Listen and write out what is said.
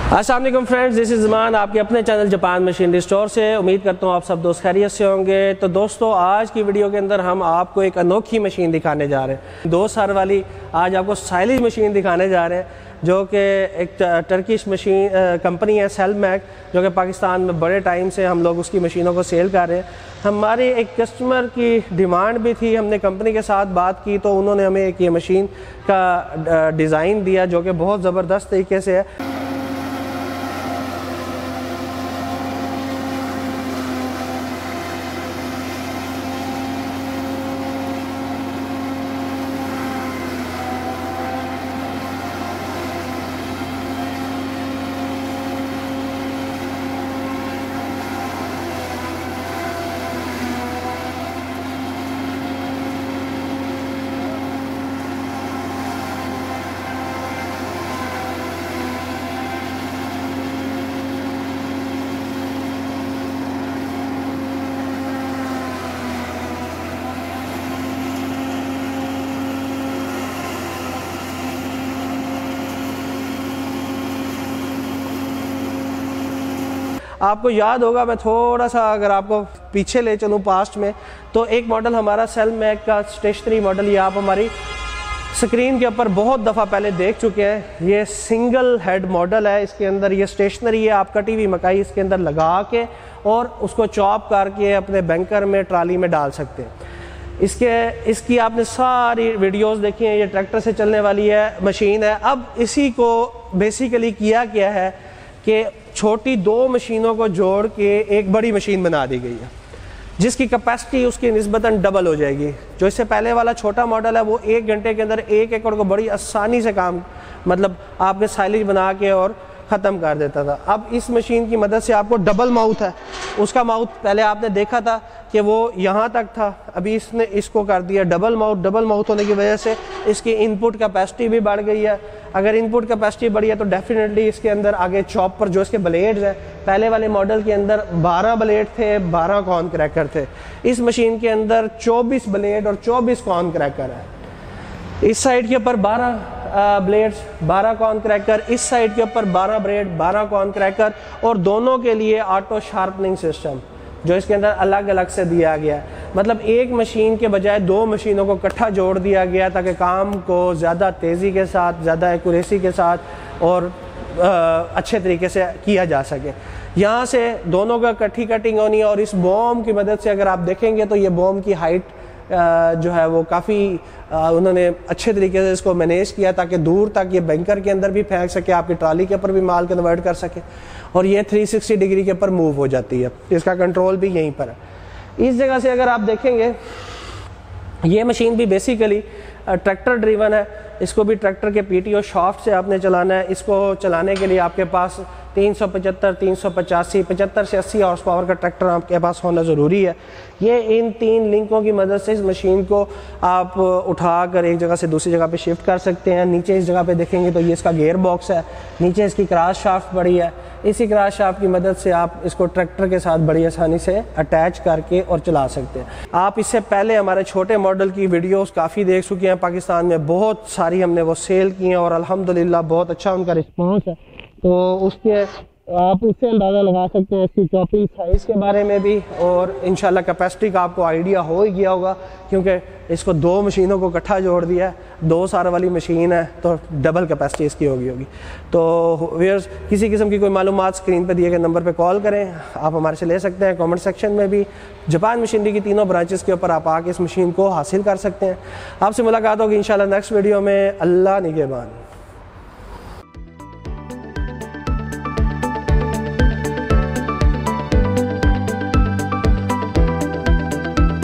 अस्सलाम वालेकुम friends, this is ज़मान आपके अपने चैनल जापान मशीनरी स्टोर से। उम्मीद करता हूँ आप सब दोस्त खैरियत से होंगे। तो दोस्तों, आज की वीडियो के अंदर हम आपको एक अनोखी मशीन दिखाने जा रहे हैं। 2 सर वाली आज आपको स्टाइलिश मशीन दिखाने जा रहे हैं, जो कि एक टर्किश मशीन कंपनी है सेलमैक, जो कि पाकिस्तान में बड़े टाइम से हम लोग उसकी मशीनों को सेल कर रहे हैं। हमारी एक कस्टमर की डिमांड भी थी, हमने कंपनी के साथ बात की तो उन्होंने हमें एक ये मशीन का डिज़ाइन दिया जो कि बहुत ज़बरदस्त तरीके से है। आपको याद होगा, मैं थोड़ा सा अगर आपको पीछे ले चलूँ पास्ट में, तो एक मॉडल हमारा सेलमैक का स्टेशनरी मॉडल, ये आप हमारी स्क्रीन के ऊपर बहुत दफ़ा पहले देख चुके हैं। ये सिंगल हेड मॉडल है, इसके अंदर ये स्टेशनरी है, आप कटी हुई मकाई इसके अंदर लगा के और उसको चॉप करके अपने बैंकर में ट्राली में डाल सकते हैं। इसकी आपने सारी वीडियोस देखी हैं। ये ट्रैक्टर से चलने वाली है मशीन है। अब इसी को बेसिकली किया गया है कि छोटी 2 मशीनों को जोड़ के एक बड़ी मशीन बना दी गई है, जिसकी कैपेसिटी उसकी निस्बतन डबल हो जाएगी। जो इससे पहले वाला छोटा मॉडल है वो 1 घंटे के अंदर 1 एकड़ को बड़ी आसानी से काम आपके साइलेज बना के और ख़त्म कर देता था। अब इस मशीन की मदद से आपको डबल माउथ है। उसका माउथ पहले आपने देखा था कि वो यहाँ तक था, अभी इसने इसको कर दिया डबल माउथ। डबल माउथ होने की वजह से इसकी इनपुट कैपेसिटी भी बढ़ गई है। अगर इनपुट कैपेसिटी बढ़ी है तो डेफिनेटली इसके अंदर आगे चॉपर जो इसके ब्लेड्स हैं, पहले वाले मॉडल के अंदर 12 ब्लेड थे, 12 कॉर्न क्रैकर थे। इस मशीन के अंदर 24 ब्लेड और 24 कॉर्न क्रैकर है। इस साइड के ऊपर 12 ब्लेड्स, 12 कॉर्न क्रैकर, इस साइड के ऊपर 12 ब्लेड, 12 कॉर्न क्रैकर, और दोनों के लिए ऑटो शार्पनिंग सिस्टम जो इसके अंदर अलग अलग से दिया गया है। मतलब एक मशीन के बजाय 2 मशीनों को इकट्ठा जोड़ दिया गया ताकि काम को ज़्यादा तेज़ी के साथ, ज़्यादा एक्यूरेसी के साथ और अच्छे तरीके से किया जा सके। यहाँ से दोनों का इकट्ठी कटिंग होनी है, और इस बॉम की मदद से अगर आप देखेंगे तो ये बॉम की हाइट जो है वो काफ़ी उन्होंने अच्छे तरीके से इसको मैनेज किया ताकि दूर तक ये बैंकर के अंदर भी फेंक सके, आपकी ट्राली के ऊपर भी माल कन्वर्ट कर सके, और ये 360 डिग्री के ऊपर मूव हो जाती है। इसका कंट्रोल भी यहीं पर है। इस जगह से अगर आप देखेंगे, ये मशीन भी बेसिकली ट्रैक्टर ड्रिवन है। इसको भी ट्रैक्टर के पीटीओ शाफ्ट से आपने चलाना है। इसको चलाने के लिए आपके पास 375, 385, 75 से 80 हॉर्स पावर का ट्रैक्टर आपके पास होना ज़रूरी है। ये इन 3 लिंकों की मदद से इस मशीन को आप उठाकर एक जगह से दूसरी जगह पे शिफ्ट कर सकते हैं। नीचे इस जगह पे देखेंगे तो ये इसका गियर बॉक्स है, नीचे इसकी क्रॉस शाफ्ट पड़ी है। इसी क्रॉस शाफ्ट की मदद से आप इसको ट्रैक्टर के साथ बड़ी आसानी से अटैच करके और चला सकते हैं। आप इससे पहले हमारे छोटे मॉडल की वीडियोस काफ़ी देख चुके हैं, पाकिस्तान में बहुत सारी हमने वो सेल की हैं और अल्हम्दुलिल्लाह बहुत अच्छा उनका रिस्पॉन्स है। तो उसके आप उससे अंदाज़ा लगा सकते हैं इसकी चॉपिंग साइज़ के बारे में भी, और इंशाल्लाह कैपेसिटी का आपको आइडिया हो ही गया होगा, क्योंकि इसको 2 मशीनों को इकट्ठा जोड़ दिया है। 2 सार वाली मशीन है तो डबल कैपेसिटी इसकी होगी। तो व्यूअर्स, किसी किस्म की कोई मालूमात स्क्रीन पर दिए गए नंबर पर कॉल करें, आप हमारे से ले सकते हैं। कमेंट सेक्शन में भी जापान मशीनरी की 3 ब्रांचेस के ऊपर आप आके इस मशीन को हासिल कर सकते हैं। आपसे मुलाकात होगी इंशाल्लाह नेक्स्ट वीडियो में। अल्लाह निगहबान।